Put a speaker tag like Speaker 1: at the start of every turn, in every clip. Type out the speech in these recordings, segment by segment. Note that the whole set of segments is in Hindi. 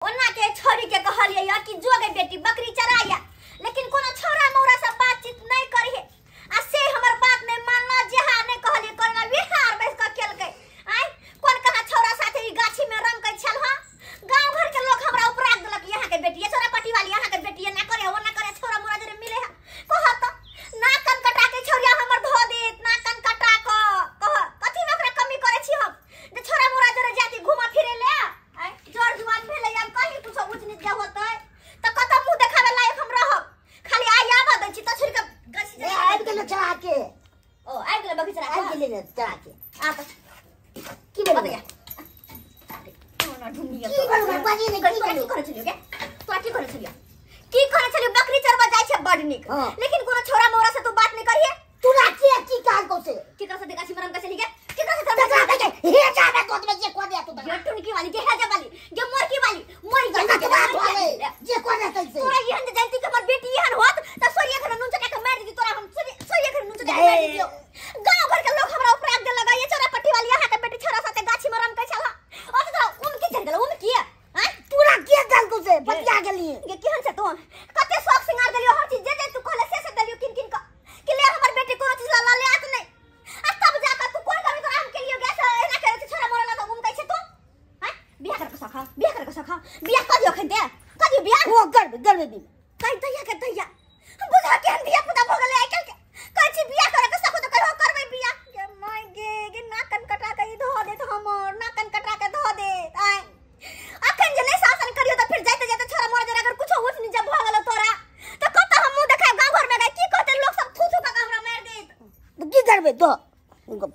Speaker 1: ओना के छोरी के कहलिए या कि जो गे बेटी बकरी चराया, लेकिन कोनो छोरा मोरा से बातचीत नहीं करिए। आ से हमर बात नहीं मानना, जेहा नहीं कहलिए करना विहार बैठ के केलकै। आय कोन कहा छोरा साथे ई गाछी में रंग के छल। हां गांव घर के लोग हमरा उपराग देलक, यहां के बेटी छोरा पट्टी वाली, यहां के बेटी ना करे, वो ना करे, छोरा मोरा जरे मिले है कहत ना कन कटा के छोरिया हमर धो देत, ना कन कटा क कह कथि में ओकरा कमी करे छी हम जे छोरा मोरा जरे जाती घुमा फिरे ले। आय जोर जुबान भेले हम कहि कुछ उच नीच जा होतै त कत मुंह देखावे लायक हम रहब। खाली आय आबा दै छी त छोरी के गसी
Speaker 2: ए आबि गेल चढ़ा के।
Speaker 1: ओ आबि गेल बगीचा
Speaker 2: आबि गेल चढ़ा के।
Speaker 1: आ त की भेल बतैया ओना ढूंढिया
Speaker 2: की करब बाजी नहीं
Speaker 1: की करे छलियो के तोरा की करे छलियो, की करे छलियो? बकरी चरबा जाय छै बड निक, लेकिन कोनो छोरा मोरा से तू बात नहीं करिए।
Speaker 2: तू राखी की काल को से
Speaker 1: की कर से देखासी मरम कैसे लिखे की कर से
Speaker 2: देखा के हे जाबे तो में जे को दे तू
Speaker 1: ये टुनकी वाली के हेजा वाली के मोरकी वाली मोरी जा
Speaker 2: के बात वाले जे को दे कैसे
Speaker 1: तोरा यहन जे जानती के हमर बेटी यहन होत त सोरिया घर नुन चटा के मार दी तोरा। हम सोरिया घर नुन चटा के मार दियो। गांव घर के लोग हमरा उपराग दे लगा, ये छोरा पट्टी वाली यहां के बेटी छोरा साथे गाछी मरम कै छला और तो उनके चल गेल। उन की हैं
Speaker 2: पूरा के गल को से बतिया गेली
Speaker 1: ये केहन से तो कते शौक सिंगार देलियो, हर चीज जे तू कहले से देलियो किन किन का कि ले हमर बेटी कोनो चीज ला ले आत नहीं। आ तब जाका तू कोन कभी तोरा हम के लिए गैस एना करे छोरा मोरा ला तो घूम कै छै तू। हैं बियाह कर के सखा, बियाह कर के सखा, बियाह कर दियो खंते कर दियो बियाह
Speaker 2: वो गर्व भी
Speaker 1: कई दैया के दैया हम बुझा के हम बियाह पुता भ गेले आइ कल के कहै छी बियाह करे के सखो तो कहियो करबै बियाह के माय गे नाकन कटा के धो दे त हमर नाकन कटा के धो दे। आइ अखन जे नहीं शासन करियो त फिर जाते जाते छोरा मोरा जरा अगर कुछ होत नहीं जब भ गेल तोरा त कत हम मुंह देखाय गांव घर में गए की कहते लोग सब थू थू का हमरा मार देत।
Speaker 2: की करबे तो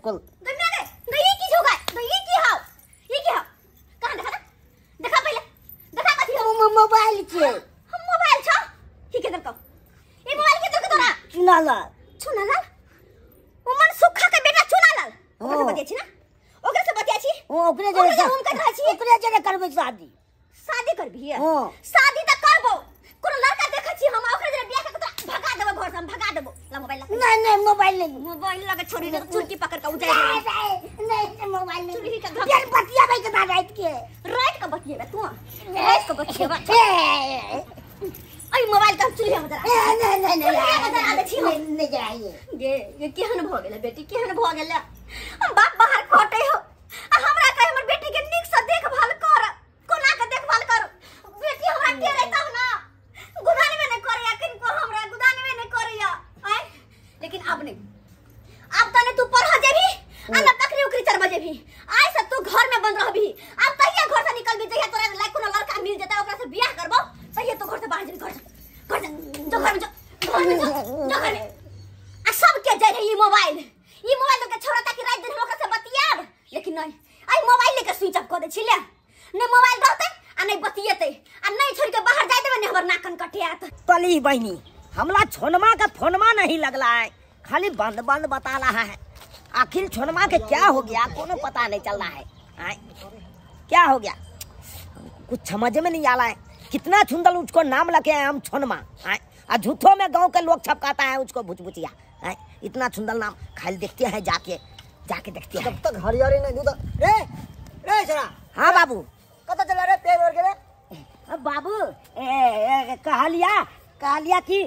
Speaker 2: कल
Speaker 1: गन्ना रे गई की जोगा गई की हाउ ये की हाउ कहां देखा पहले देखा कथि हो
Speaker 2: मोबाइल के
Speaker 1: हम मोबाइल छ की के दरको ई मोबाइल के दरको तोरा चुनाला उमन सुखा के बेटा चुनाला ओकरे से बतिया छी ना ओकरे से बतिया छी
Speaker 2: ओकरे जरे
Speaker 1: हम कर रहा छी
Speaker 2: ओकरे जरे करबे शादी
Speaker 1: करबी है शादी त करबो कोनो लड़का देखै छी हम ओकरे जरे बियाह के तोरा भगा देबो घर से हम भगा देबो ला मोबाइल नहीं मोबाइल लगे छोड़ी दे चुटकी पकड़ के उजाय
Speaker 2: नहीं मोबाइल नहीं
Speaker 1: चुरी का
Speaker 2: यार बतिया भाई के रात
Speaker 1: का बतिया तू रात का बतिया आई मोबाइल का चुरी हम जरा
Speaker 2: नहीं जाइए
Speaker 1: ये केहन भ गेल बेटी केहन भ गेल। हम बाप बाहर खटे हो आ हमरा कहे हमर बेटी के निक से देखभाल कर, कोना के देखभाल कर। बेटी हमरा के रहे तब ना गुदान में न करे, किनको हमरा गुदान में न करे आय। लेकिन अब नहीं, अब तने तू पढ़ जेबी आ ना बकरी उकरी चरबा जेबी। आइ से तू घर में बंद रहबी। अब तहिया घर से निकलबी जहिया तोरा लायक कोनो लड़का मिल जेता ओकरा से बियाह करबो तहिया तो घर से बाहर जेबी। घर जो घर में जो घर में आ सब के जाय ई मोबाइल के छोरा ताकि रात दिन ओकरा से बतियाब, लेकिन नहीं आई मोबाइल लेके स्विच ऑफ कर दे छिले। नहीं मोबाइल रहते आ नहीं बतियेते आ नहीं छोड़ के बाहर जाय देबे, नहीं हमर नाकन कटियात।
Speaker 2: तली बहनी हमला छोनमा का फोनमा नहीं लगला है, खाली बंद बंद बता रहा है। आखिर छोनमा के क्या हो गया कोनो पता नहीं चल रहा है। क्या हो गया कुछ समझ में नहीं आ रहा है। कितना सुंदर उसको नाम लगे हैं हम छोनमा, और झूठों में गांव के लोग छपकाता है उसको भुचभुचिया। इतना सुंदर नाम खाली देखते हैं जाके देखते हैं।
Speaker 3: तब तक हरियारी नहीं दूध रे रे चला।
Speaker 2: हाँ बाबू
Speaker 3: कत चला रे पेड़ और के
Speaker 2: बाबू कहलिया की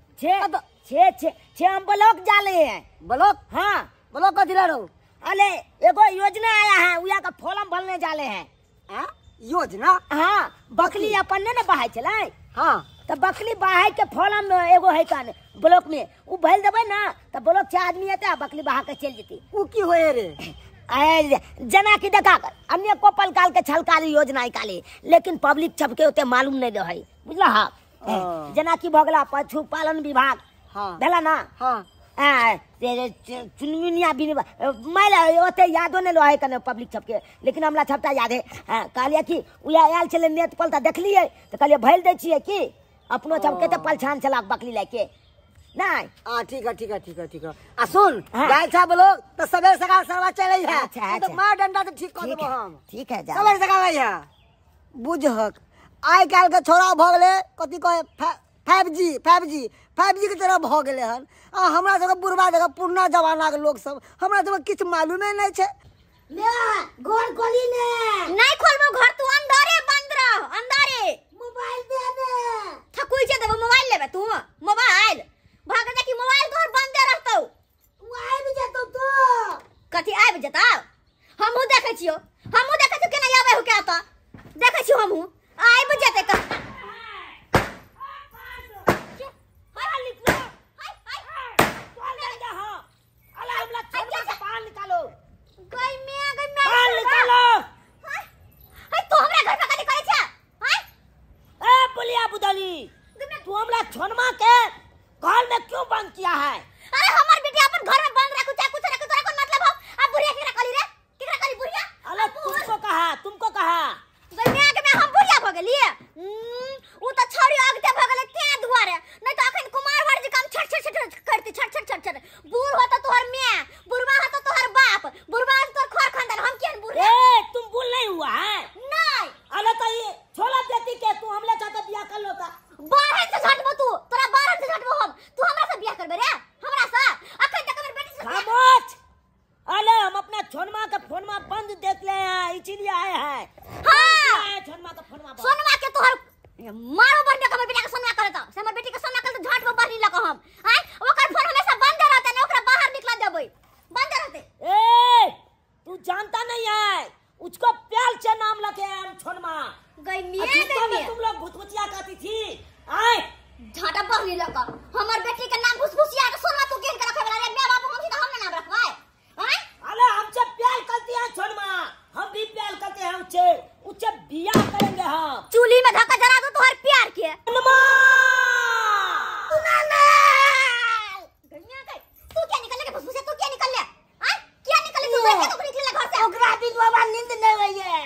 Speaker 2: छे हम ब्लॉक जाले हैं।
Speaker 3: ब्लॉक
Speaker 2: हाँ
Speaker 3: ब्लॉक का दिला रहो।
Speaker 2: अरे एगो योजना आया है उया का फॉर्म भरने जाले हैं।
Speaker 3: योजना
Speaker 2: हाँ बकली अपन ने बहाय चले।
Speaker 3: हाँ
Speaker 2: तो बकली बहाय के फॉर्म एगो है कान ब्लॉक में उ भर देबे ना तो ब्लॉक से आदमी आता बकली बहा के चल जेती।
Speaker 3: उ की होए रे
Speaker 2: जना की देखा कर अन्य को पल काल के छलकारी योजना निकाले, लेकिन पब्लिक सबके उते मालूम नहीं रहे बुझला। हाँ जना की भगला पशु पालन विभाग भेला ना।
Speaker 3: हाँ
Speaker 2: चुनमुनिया भी माइला ओते यादो नहीं रहे कने पब्लिक सबके, लेकिन हमरा छपटा याद है। कहलिए कि उया आयल चले नेट पल त देखलिए तो कहलिए भइल दे छिए कि अपनो सबके तो पलछान चला बकली लेके नहीं।
Speaker 3: ठीक है आ सुन गाय छा बोलो तो सबेर सकाल सरवा चले है।
Speaker 2: अच्छा
Speaker 3: तो मार डंडा तो ठीक कर देबो हम।
Speaker 2: ठीक है जा
Speaker 3: सबेर सकाल है बुझहक आइ काल के छोरा भ गेले कथि कहे 5G के तरह भ गेले हन। हमरा सब बुढ़वा जगह पुरना जमाना के लोग सब हमरा सब किछ मालूमे नहीं छे।
Speaker 2: ले घर खोली ने
Speaker 1: नहीं खोलबो घर तू अंदरे बंद रह। हम हूं आई बुझाते का
Speaker 2: तू हमरा छोनमा के घर में क्यों बंद किया है?
Speaker 1: अरे हमार बेटी अपन घर में बंद रखू चाहे कुछ रखू तोरा कोन मतलब हो? अब बुढ़िया केकरा कली रे? केकरा कली बुढ़िया?
Speaker 2: अरे तुमको कहा
Speaker 1: गन्या के में हम बुढ़िया भ गेलिए। उ त छोरी अगते भ गेले ते दुआरे नहीं तो अखन कुमार भर जी काम छट करती छट बूढ़ हो त तोहर मैं बुढ़वा हो त तोहर बाप बुढ़वा हो तोहर खोर खानदान हम केन बूढ़ रे?
Speaker 2: तुम भूल नहीं हुआ है?
Speaker 1: नहीं
Speaker 2: अरे तो ये छोला बेटी के तू हमले चाहता बियाह कर लो का?
Speaker 1: बाहर से झटबो तू तोरा बाहर से झटबो हम तू हमरा से बियाह करबे रे? हमरा से अखन तक हमर बेटी से
Speaker 2: खामोश। अरे हम अपना छोनमा का फोनमा बंद देख ले हैं इसीलिए आए हैं।
Speaker 1: हां
Speaker 2: छोनमा का फोनमा बंद।
Speaker 1: सोनमा के तोहर मारो बन के हमर बेटा के सोनमा करे त से हमर बेटी के सोनमा करे त झट में बाहर लग हम आय ओकर फोन हमेशा बंद रहते ने ओकरा बाहर निकला देबै बंद रहते।
Speaker 2: ए तू जानता नहीं है उसको प्याल से नाम लगे हम छोनमा
Speaker 1: गई
Speaker 2: में
Speaker 1: में
Speaker 2: तुम लोग भूतभुतिया कहती थी आए
Speaker 1: झाटा बाहर लग हमर बेटी के नाम भुसभुसिया के सोनमा तू केन के रखे वाला रे? मैं बाप हम सीधा हमने नाम रखवाए आय
Speaker 2: अरे हमसे प्यार करती है छोनमा हम भी प्यार करते हैं उससे बियाह करेंगे हम।
Speaker 1: चूल्ही में धक्का जरा दो तोहर प्यार के
Speaker 2: छोनमा
Speaker 1: तू क्या निकल ले भुसभुसिया तू क्या निकल ले आय क्या निकल ले तू बैठ के निकल घर से
Speaker 3: ओकरा भी बाबा नींद नहीं रही है।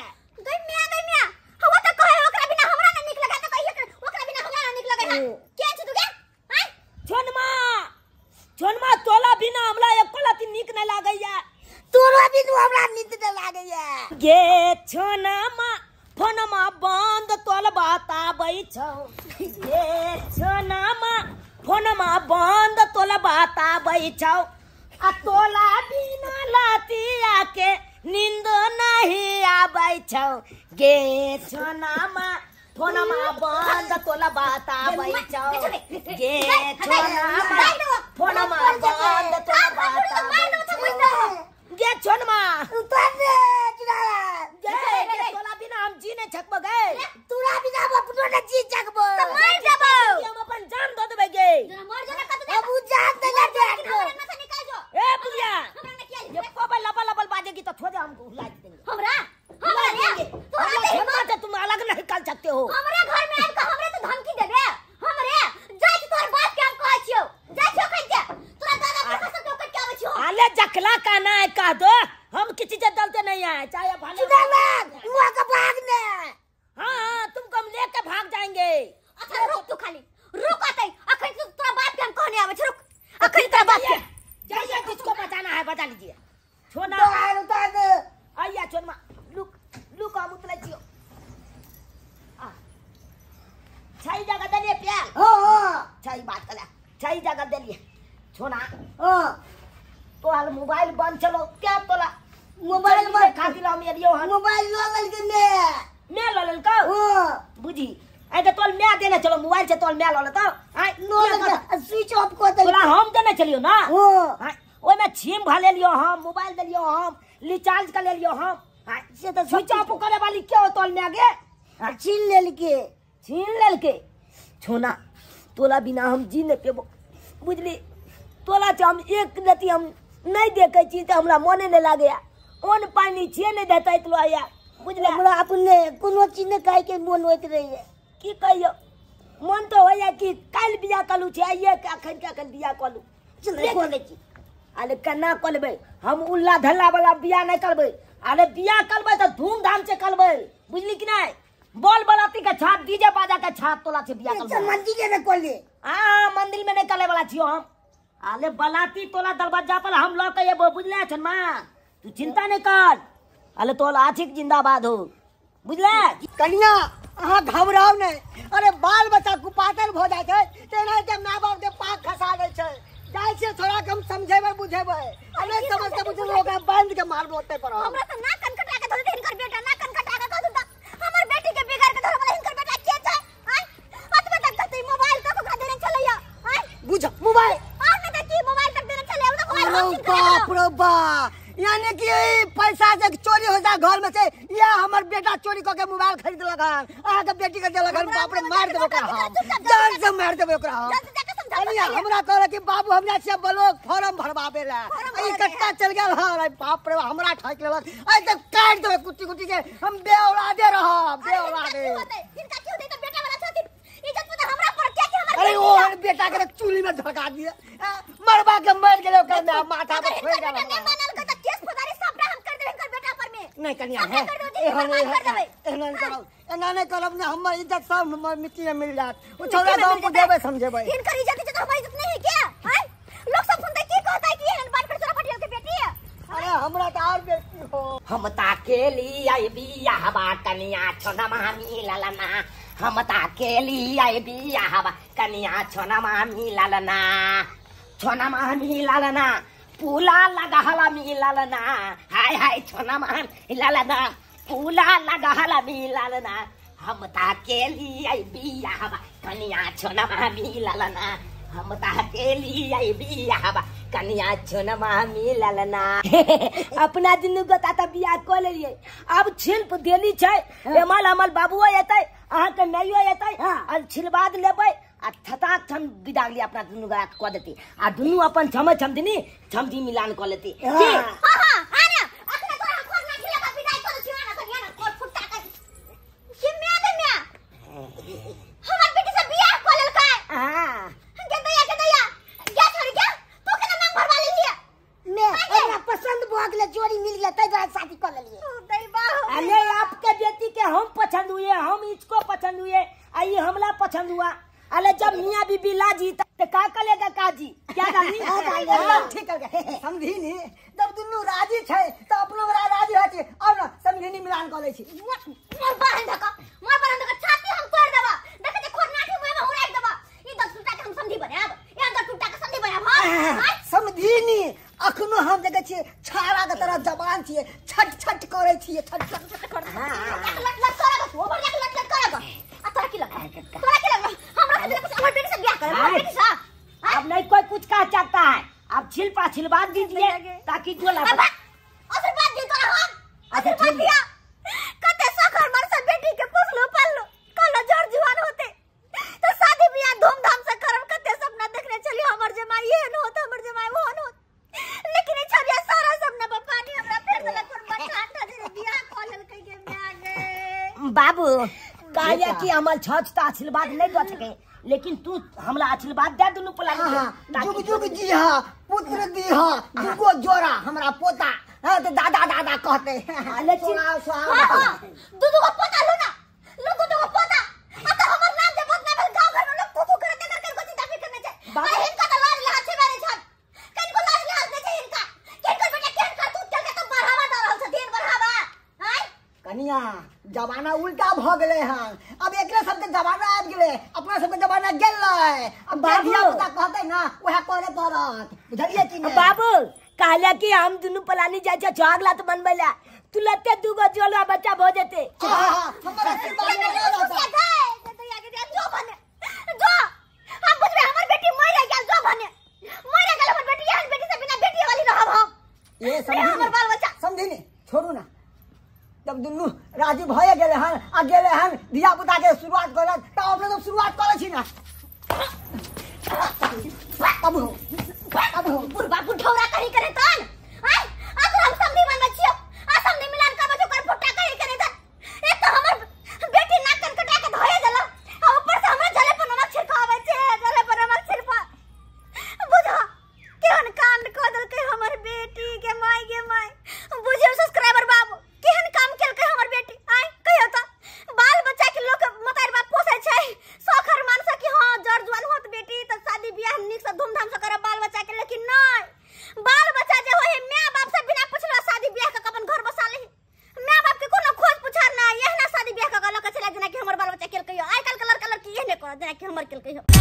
Speaker 1: गई मियां हवा त कहे ओकरा बिना हमरा ना निक लगा त कहिए ओकरा बिना हमरा ना निक लगे है क्या छ तू के आय
Speaker 2: छोनमा तोला बिना हमरा एको लाती नीक नहीं लागैया।
Speaker 3: तोरा भी हमरा नींद नहीं लागैया।
Speaker 2: गे छोनमा फोनमा बंद तोल बताबै छौ। गे छोनमा फोनमा बंद तोल बताबै छौ। आ तोला बिना लातिया के नींद नहीं आबै छौ। गे छोनमा फोनमा बंद तोल बताबै छौ। गे छोनमा फोनमा बंद तोल बताबै छौ। गे छोनमा तोला बिना हम जी नहीं सकबो गे।
Speaker 3: तोरा बिना अपनो न जी सकबो
Speaker 1: त मार देबो
Speaker 2: हम अपन जान दे देबै गे।
Speaker 1: जरा मर जाना कत दे
Speaker 3: अब जान दे ना देखो
Speaker 1: हमरा से निकाल जो
Speaker 2: ए बुढ़िया
Speaker 1: हमरा ने क्या
Speaker 2: ये कोबल लबल बाजेगी तो थोड़े हमको हिला देंगे।
Speaker 1: हमरा रे तोरा दे
Speaker 2: हिम्मत है तुम अलग नहीं कर सकते हो।
Speaker 1: हमरा घर में आके हमरे तो धमकी देबे हमरे जाय तोर बाप के हम कहै छियो जाय छो कह के तोरा दादा के फसल के क्या आबै छियो?
Speaker 2: आले जखला का ना है कह दो हम किसी से डरते नहीं है चाहे भाले
Speaker 3: हुआ का भागने।
Speaker 2: हाँ तुमको हम लेके भाग जाएंगे।
Speaker 1: अच्छा रुक तू खाली रुक आते अखन तोरा बाप के हम कहने आबै छ रुक अखन तोरा बाप के
Speaker 2: जाइए किसको बताना है बता लीजिए। छोना आइया छोनमा लुक हम उतरे छियो। छई जगह दलिए प्यार छई बात कला छई जगह दलिए छोना तो हाल मोबाइल बंद चलो क्या तोला
Speaker 3: मोबाइल
Speaker 2: में खातिर हम एलियो हन
Speaker 3: मोबाइल लोगल के
Speaker 2: मैं ललन का बुझी ए तो तोल मैं देने चलो मोबाइल से तोल मैं लल तो आई
Speaker 3: स्विच ऑफ को दे
Speaker 2: तोला हम देने चलियो ना
Speaker 3: हां
Speaker 2: ओय में छीम भा ले लियो हम मोबाइल दे लियो हम रिचार्ज कर ले लियो हम
Speaker 3: से तो
Speaker 2: स्विच ऑफ करे वाली क्या हो तोल में आगे
Speaker 3: छीन लेल के
Speaker 2: छोना तोला बिना हम जी नहीं पेबो बुझली। तोला से हम एक रति हम नहीं देखे छी तो हमरा मने नहीं लागेया ओन पानी छे नहीं देता इतलो आया बुझले।
Speaker 3: हमरा अपने कोनो चीज ने कह के मन होइत रही है
Speaker 2: की कहियो मन तो होया कि काल बिया कलू छे आइए के अखन बिया कलू
Speaker 3: चले कोने छी।
Speaker 2: अरे कना करबे हम उल्ला धल्ला वाला बिया नहीं करबे। अरे बिया करबे तो धूमधाम से करबे बुझली कि नहीं। बॉल बलाती का छाप डीजे बाजा का छाप तोला से बिया करबे।
Speaker 3: मंदिर के न कोले
Speaker 2: हां मंदिर में नहीं करे वाला छियो हम। अरे बलाती तोला दरवाजा पर हम लोग के बुझले छन मां तू चिंता नहीं कर। अरे तोला आशिक जिंदाबाद हो बुझले।
Speaker 3: कनिया अहाँ घबराओ नहीं। अरे बाल बच्चा कुपातर भ जाय छै तेना के माय बाप के पाक खसा दे छै जाय छै थोड़ा कम समझेबे बुझेबे अरे समझ के बुझे लोग बंद के मारबो ओते पर
Speaker 1: हमरा त ना कनकटा के धरे हिनकर बेटा ना कनकटा के कहू त हमर बेटी के बिगाड़ के धरे वाला हिनकर बेटा के छै आय अतबे तक कते मोबाइल तक ओकरा देने चलैया आय
Speaker 3: बुझ मोबाइल
Speaker 1: और न देखी मोबाइल तक देने चले उ तो मोबाइल हम
Speaker 3: बाप रे बा यानी कि पैसा जब चोरी हो जाए घर में से या हमर बेटा चोरी क के मोबाइल खरीद लगा आहा के बेटी के देलक बाप रे मार देबो ओकरा हम जान से मार देबो ओकरा हम कनिया हमरा कहले कि बाबू हमरा से ब्लॉक फॉर्म भरवावे ला ई कट्टा चल गेल ह बाप रे हमरा ठक लेलक ए त काट देबे कुट्टी कुट्टी के हम बेऔलादे रह बेऔलादे
Speaker 1: इनका क्यों दे तो बेटा वाला छथिन इज्जत पता हमरा पर क्या कि हमर
Speaker 3: अरे ओ बेटा के चूल्ही में धड़का दिए मरवा के मर गेले ओकर माथा पे फोड़ गेल
Speaker 1: नहीं मानल का तो केस फौजदारी सबटा हम कर देबे कर बेटा पर में
Speaker 3: नहीं कनिया है एहन करो एना नहीं करब ना हमर इज्जत सब मिट्टी में मिल जात ओ छोरा गांव को देबे समझेबे
Speaker 1: इनकर इज्जत तो हमारी इज्जत नहीं है क्या हैं लोग सब सुनते की कहता है कि एहन बात कर छोरा पटियल के बेटी है
Speaker 3: अरे हमरा त और बेटी हो
Speaker 2: हम ताकेली आई बियाह बा कनिया छोना मामी लालना हम ताकेली आई बियाह बा कनिया छोना मामी लालना छोना मामी लालना पूला लगाहला मी लालना हाय हाय छोना मामी लालना पूला लगाहला मी लालना हम ताकेली आई बियाह बा कनिया छोना मामी लालना हम ताकेली आई बियाह बा कनिया छोना मामी लालना अपना दुनू गोता बियाह क लेलिए अब छिल्प देली छै एमल हमल बाबुओ एतै अहाँ के नैयो एतै आ छिलबाद लेबै आ थताक छन विदा लिया अपना दुनू गोता क देती आ दुनू अपन छमदी मिलान क लेती
Speaker 1: हां हां आना अखने तोरा खोर ना खिलेबा विदाई कर छिवा ना तो ना कोट फुटता के किम्या दे म्या हमर बेटी से बियाह क लेलकै
Speaker 2: हां
Speaker 1: के दैया क्या छोड़ गया तू केना मांग भरवा लेलिए
Speaker 3: मैं हमरा पसंद भ गेले जोड़ी मिल गेले तै दुआरे शादी क लेलिए
Speaker 1: दैबा
Speaker 2: अरे आपके बेटी के हम पसंद हुए हम इसको पसंद हुए आई हमला पसंद हुआ अरे जब मियां बीबी लाजी तो का करेगा काजी क्या डाली
Speaker 3: ठीक कर गए समझी नी जब दुनू राजी छै त अपनो बड़ा राजी है छी और ना समझी नी मिलान क लै छी
Speaker 1: मोर बहन धका छाती हम तोड़ देबा देखे जे खोर नाठी मुंह में हुराई देबा ई 10 टूटा के हम संधि बनाब या 10 टूटा के संधि बनाब हां
Speaker 3: समझी नी अखनो हम देखे छी छाड़ा के तरह जवान छी छट छट करे छी छट छट कर
Speaker 1: लट लट करेगा वो बढ़िया लट लट करेगा आ तोरा की लगा हमरा के कुछ हमर बेटी से बियाह कर हमर बेटी से
Speaker 2: अब नहीं कोई कुछ कह चाहता है अब छिलपा छिलबाद दीजिए ताकि जो ला
Speaker 1: आशीर्वाद दे तोरा हम आशीर्वाद दिया कते सखर मर से बेटी के पोसलो पाललो कल जड़ जीवन होते तो शादी बियाह धूमधाम से करब कते सपना देखने चली हमर जमाई ये न होत हमर जमाई वो न होत लेकिन ई छबिया सारा सपना पानी हमरा फेर देला कोन बच्चा अंडा दे बियाह क लेलकै के म्या गे
Speaker 2: बाबू कहलिया कि हमल छछ त आशीर्वाद नहीं द सके लेकिन तू हमला आशीर्वाद दे दुनू पला
Speaker 3: जुग जुग जी हां पुत्र दी हां दुगो जोड़ा हमरा पोता तो दादा दादा कहते
Speaker 2: लेकिन
Speaker 1: दूधो पोता लो ना लो दूधो पोता अब तो हमर नाम दे पोता में गांव घर में लोग कुकु करते करके को चिंता करने चाहिए आ इनका तो लाज लहा छे मेरे छन कन को लाज लहा दे इनका केन कर बेटा केन कर तू चल के तो बढ़ावा द रहल छ दिन बढ़ावा हैं
Speaker 3: कनिया जमाना उल्टा भ गेले हां अब एकरे सबके जमाना आब गेले अपना सबके जमाना गेलै अब बाबू पता कहते ना ओहे करे पड़त बुझलिए कि नहीं
Speaker 2: बाबू कहलिया कि हम दुनू पलानी जाय छ छागला तो बनबैला तू लते दुगो जोलवा बच्चा भ जेते
Speaker 3: हां हमरा से तो
Speaker 1: जो बने जो हम बुझबे हमर बेटी मर गेल जो बने मर गेल हमर बेटी एहन बेटी से बिना बेटी वाली रहब हम
Speaker 3: ये
Speaker 1: हमर बाल बच्चा
Speaker 3: समझी नहीं छोड़ू ना जब दुनू राजी भए गेले हन आ गेले हन धिया पुता के शुरुआत करत त अपने तो शुरुआत करे छी ना अब
Speaker 1: बुढ़बा बुढ़ौरा करी करे तन हैं अगर हम समधी बनबे छियो आ समधी मिलान करबे तो कर फुट्टा करी करे तन एक तो हमर बेटी नाक कन कटा के धोए देला आ ऊपर से हमरा जले पर नमक छिड़कावे छे जले पर नमक छिड़का बुझा केहन कांड क देलकै हमर बेटी के माय बुझियो सब्सक्राइबर बाबू केहन काम केलकै हमर बेटी आइ कहियो त बाल बच्चा के लोग मतार बाप पोसै छै सखर मान से कि हां जड़ जुआन होत बेटी त शादी बियाह निक से धूमधाम से करब बाल बच्चा के लेकिन नहीं बाल बच्चा जे होय माय बाप से बिना पूछला शादी बियाह के अपन घर बसा ले माय बाप के कोनो खोज पुछार ना एहना शादी बियाह के लक चला जेना कि हमर बाल बच्चा केलकै आइ काल के लड़का लड़की एहने कर जेना कि हमर केलकै